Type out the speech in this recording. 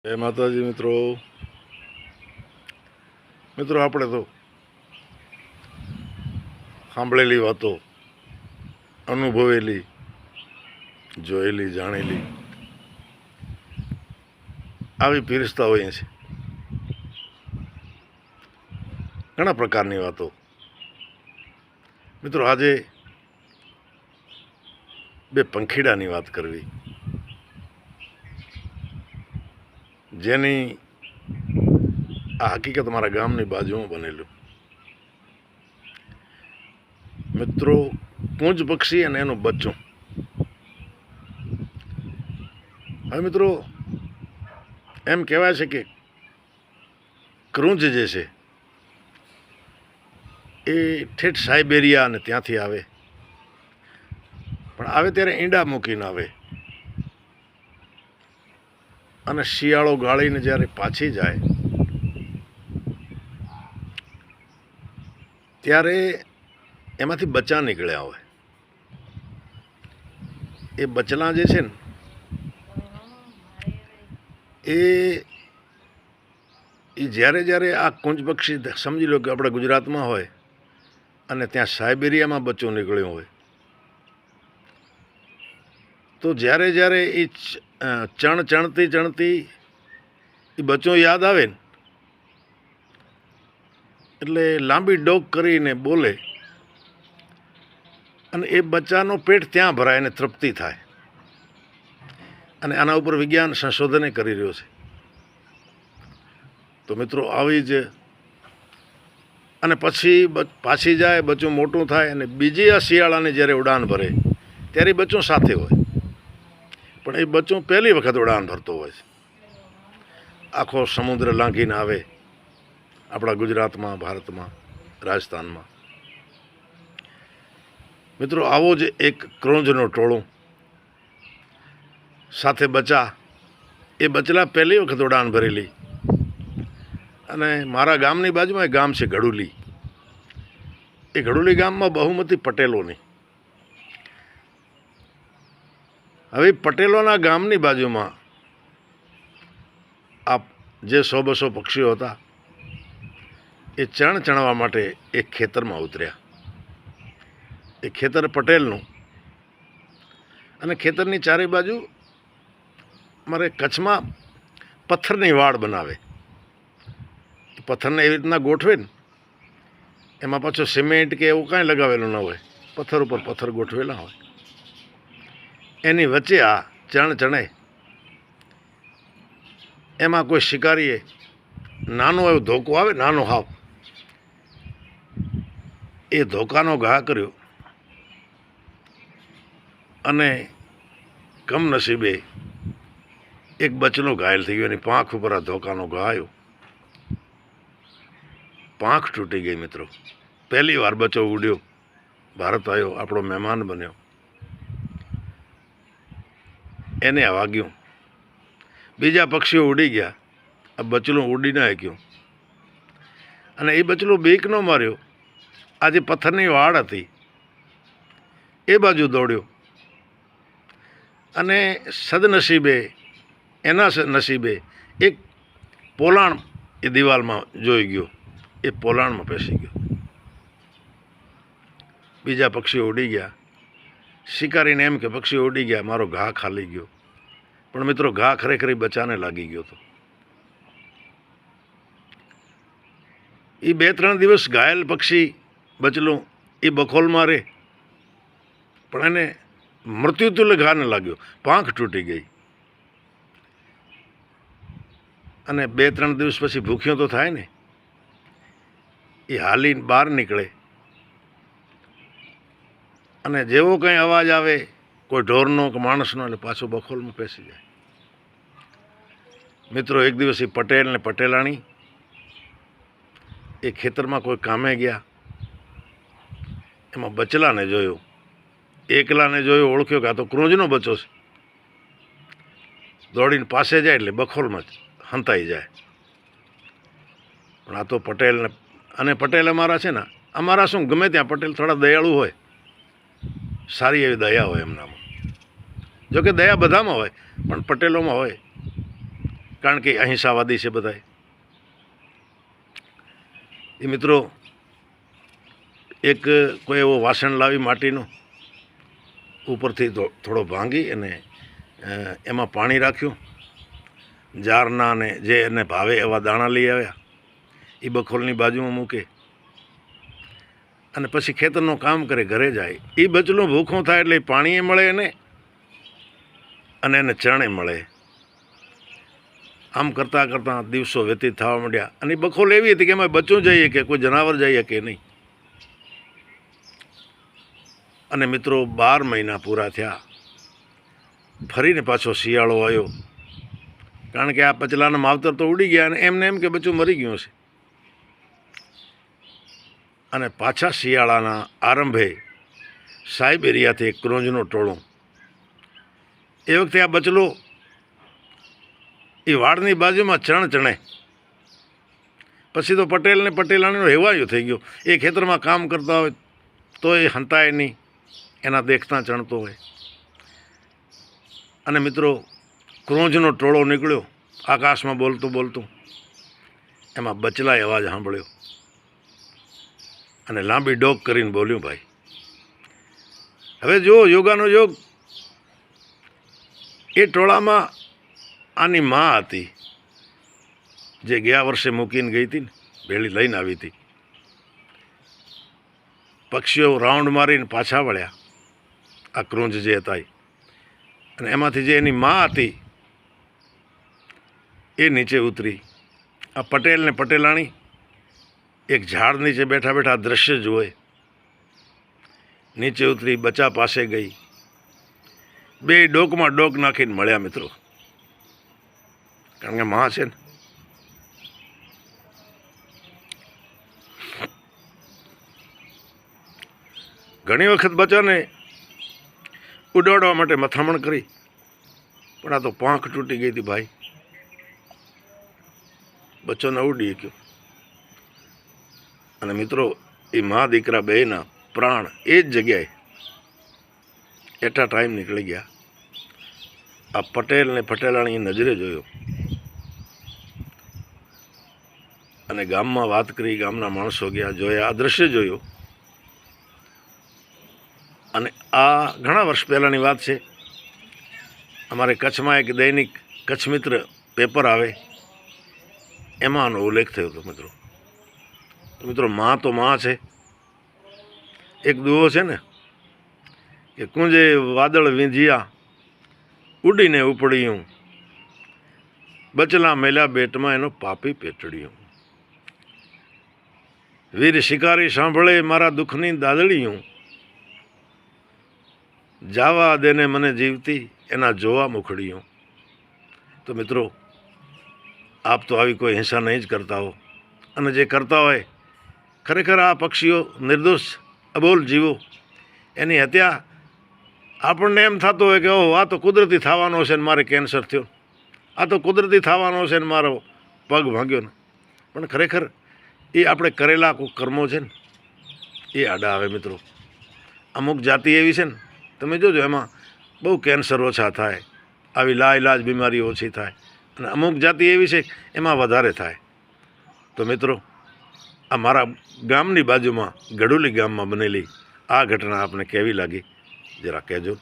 જય માતાજી મિત્રો આપણે તો સાંભળેલી વાતો, અનુભવેલી, જોયેલી, જાણેલી આવી પીરસતા હોઈએ છીએ. ઘણા પ્રકારની વાતો. મિત્રો આજે બે પંખીડાની વાત કરવી, જેની આ હકીકત મારા ગામની બાજુમાં બનેલું. મિત્રો, કુંજ પક્ષી અને એનું બચ્ચું. હવે મિત્રો, એમ કહેવાય છે કે ક્રુંજ જે છે એ ઠેઠ સાઇબેરિયા અને ત્યાંથી આવે, પણ આવે ત્યારે ઈંડા મૂકીને આવે, અને શિયાળો ગાળીને જ્યારે પાછી જાય ત્યારે એમાંથી બચ્ચા નીકળ્યા હોય. એ બચલા જે છે ને એ જ્યારે જ્યારે આ કુંજ પક્ષી, સમજી લો કે આપણા ગુજરાતમાં હોય અને ત્યાં સાઇબેરિયામાં બચ્ચું નીકળ્યું હોય, તો જ્યારે જ્યારે એ ચણતી એ બચ્ચો યાદ આવે ને એટલે લાંબી ડોક કરીને બોલે, અને એ બચ્ચાનો પેટ ત્યાં ભરાય અને તૃપ્તિ થાય. અને આના ઉપર વિજ્ઞાન સંશોધન કરી રહ્યો છે. તો મિત્રો આવી જ, અને પછી પાછી જાય, બચ્ચું મોટું થાય, અને બીજી આ શિયાળાની જ્યારે ઉડાન ભરે ત્યારે બચ્ચું સાથે હોય, પણ એ બચ્ચું પહેલી વખત ઉડાન ભરતો હોય છે. આખો સમુદ્ર લાંઘીને આવે આપણા ગુજરાતમાં, ભારતમાં, રાજસ્થાનમાં. મિત્રો, આવો જ એક ક્રુંજનું ટોળું સાથે બચ્ચા. એ બચલા પહેલી વખત ઉડાન ભરેલી, અને મારા ગામની બાજુમાં એક ગામ છે ઘડુલી. એ ઘડુલી ગામમાં બહુમતી પટેલોની. હવે પટેલોના ગામની બાજુમાં આ જે 100-200 પક્ષીઓ હતા એ ચણવા માટે એક ખેતરમાં ઉતર્યા. એ ખેતર પટેલનું, અને ખેતરની ચારે બાજુ અમારે કચ્છમાં પથ્થરની વાડ બનાવે. પથ્થરને એવી રીતના ગોઠવે ને, એમાં પાછું સિમેન્ટ કે એવું કાંઈ લગાવેલું ન હોય, પથ્થર ઉપર પથ્થર ગોઠવેલા હોય. એની વચ્ચે આ ચણે, એમાં કોઈ શિકારીએ નાનો એવો ધોકો આવે, નાનો હાવ, એ ધોકાનો ઘા કર્યો, અને કમનસીબે એક બચલો ઘાયલ થઈ ગયો. એની પાંખ ઉપર આ ધોકાનો ઘા આવ્યો, પાંખ તૂટી ગઈ. મિત્રો, પહેલી વાર બચ્ચો ઉડ્યો, ભારત આવ્યો, આપણો મહેમાન બન્યો, એને આ વાગ્યું. બીજા પક્ષીઓ ઉડી ગયા, આ બચલું ઉડી ના શક્યું, અને એ બચલું બીક ન માર્યો. આ જે પથ્થરની વાડ હતી એ બાજુ દોડ્યો, અને સદનસીબે, એના નસીબે એક પોલાણ એ દિવાલમાં જોઈ ગયો, એ પોલાણમાં પેસી ગયો. બીજા પક્ષીઓ ઉડી ગયા. શિકારીને એમ કે પક્ષીઓ ઉડી ગયા, મારો ઘા ખાલી ગયો. પણ મિત્રો, ઘા ખરેખર બચ્ચાને લાગી ગયો હતો. એ 2-3 દિવસ ઘાયલ પક્ષી બચલું એ બખોલમાં રહે, પણ એને મૃત્યુતુલ્ય ઘા ન લાગ્યો, પાંખ તૂટી ગઈ. અને 2-3 દિવસ પછી ભૂખ્યો તો થાય ને, એ હાલીને બહાર નીકળે, અને જેવો કંઈ અવાજ આવે, કોઈ ઢોરનો કે માણસનો, એટલે પાછો બખોલમાં પેસી જાય. મિત્રો, એક દિવસ એ પટેલ ને પટેલાણી એ ખેતરમાં કોઈ કામે ગયા. એમાં બચલાને જોયો, એકલાને જોયો, ઓળખ્યો કે આ તો ક્રુંજનો બચ્ચો છે. દોડીને પાસે જાય એટલે બખોલમાં જ હંતાઈ જાય. પણ આ તો પટેલને, અને પટેલ અમારા છે ને, અમારા શું, ગમે ત્યાં પટેલ થોડા દયાળુ હોય, સારી એવી દયા હોય એમનામાં. જોકે દયા બધામાં હોય, પણ પટેલોમાં હોય. કારણ કે અહિંસાવાદી છે બધાય. એ મિત્રો એક કોઈ એવો વાસણ લાવી માટીનું ઉપરથી થોડો ભાંગી અને એમાં પાણી રાખ્યું, જારના ને જે એને ભાવે એવા દાણા લઈ આવ્યા, એ બખોલની બાજુમાં મૂકે અને પછી ખેતરનું કામ કરે, ઘરે જાય. એ બચલું ભૂખું થાય એટલે પાણીએ મળે એને અને એને ચણે મળે. આમ કરતાં કરતાં દિવસો વ્યતીત થવા માંડ્યા અને એ બખોલ એવી હતી કે એમાં બચ્ચું જઈએ કે કોઈ જનાવર જઈએ કે નહીં. અને મિત્રો 12 મહિના પૂરા થયા, ફરીને પાછો શિયાળો આવ્યો, કારણ કે આ પચલાના માવતર તો ઉડી ગયા અને એમને એમ કે બચ્ચું મરી ગયું છે. અને પાછા શિયાળાના આરંભે સાઇબેરિયાથી એક ક્રોંજનું ટોળું, એ વખતે આ બચલો એ વાડની બાજુમાં ચણ ચણે. પછી તો પટેલને પટેલાણીનો હેવાયું થઈ ગયો. એ ખેતરમાં કામ કરતા હોય તો એ હંતાય નહીં, એના દેખતા ચણતો હોય. અને મિત્રો ક્રોંજનો ટોળો નીકળ્યો આકાશમાં બોલતું બોલતું. એમાં બચલાએ અવાજ સાંભળ્યો અને લાંબી ડોક કરીને બોલ્યું, ભાઈ હવે જો યોગાનો યોગ, એ ટોળામાં આની મા હતી જે ગયા વર્ષે મૂકીને ગઈ હતી ને, ભેળી લઈને આવી હતી. પક્ષીઓ રાઉન્ડ મારીને પાછા વળ્યા આ ક્રોંજ જે હતા એ, અને એમાંથી જે એની મા હતી એ નીચે ઉતરી. આ પટેલ ને પટેલાણી એક ઝાડ નીચે બેઠા બેઠા દ્રશ્ય જુએ. નીચે ઉતરી બચા પાસે ગઈ, બે ડોકમાં ડોક નાખીને મળ્યા મિત્રો, કારણ કે માં છે ને. ઘણી વખત બચ્ચાને ઉડાડવા માટે મથામણ કરી, પણ આ તો પાંખ તૂટી ગઈ હતી ભાઈ, બચ્ચો ન ઉડી ગયો. અને મિત્રો એ મા દીકરા બેયના પ્રાણ એ જ જગ્યાએ એટલા ટાઈમ નીકળી ગયા. આ પટેલ ને પટેલાણી નજરે જોયો અને ગામમાં વાત કરી, ગામના માણસો ગયા, જોયા, આ દ્રશ્ય જોયું. અને આ ઘણા વર્ષ પહેલાંની વાત છે. અમારે કચ્છમાં એક દૈનિક કચ્છ મિત્ર પેપર આવે, એમાં આનો ઉલ્લેખ થયો હતો મિત્રો. તો મિત્રો માં તો માં છે. એક દુહો છે ને કે કુંજે વાદળ વીંજ્યા ઉડીને ઉપડ્યું, બચલા મેલ્યા બેટમાં એનો પાપી પેટડ્યું. વીર શિકારી સાંભળે મારા દુઃખની દાદળીયું, જાવા દેને મને જીવતી એના જોવા મુખડ્યું. તો મિત્રો આપ તો આવી કોઈ હિંસા નહીં જ કરતા હો, અને જે કરતા હોય ખરેખર આ પક્ષીઓ નિર્દોષ અબોલ જીવો, એની હત્યા આપણને એમ થતું હોય કે ઓહ આ તો કુદરતી થવાનો છે ને મારે કેન્સર થયો, આ તો કુદરતી થવાનો છે ને મારો પગ ભાંગ્યો ને. પણ ખરેખર એ આપણે કરેલા કોઈ કર્મો છે ને એ આડા આવે મિત્રો. અમુક જાતિ એવી છે ને, તમે જોજો એમાં બહુ કેન્સર ઓછા થાય, આવી લાઇલાજ બીમારીઓ ઓછી થાય, અને અમુક જાતિ એવી છે એમાં વધારે થાય. તો મિત્રો આ મારા ગામની બાજુમાં ગડુલી ગામમાં બનેલી આ ઘટના આપને કેવી લાગી જરા કહેજો.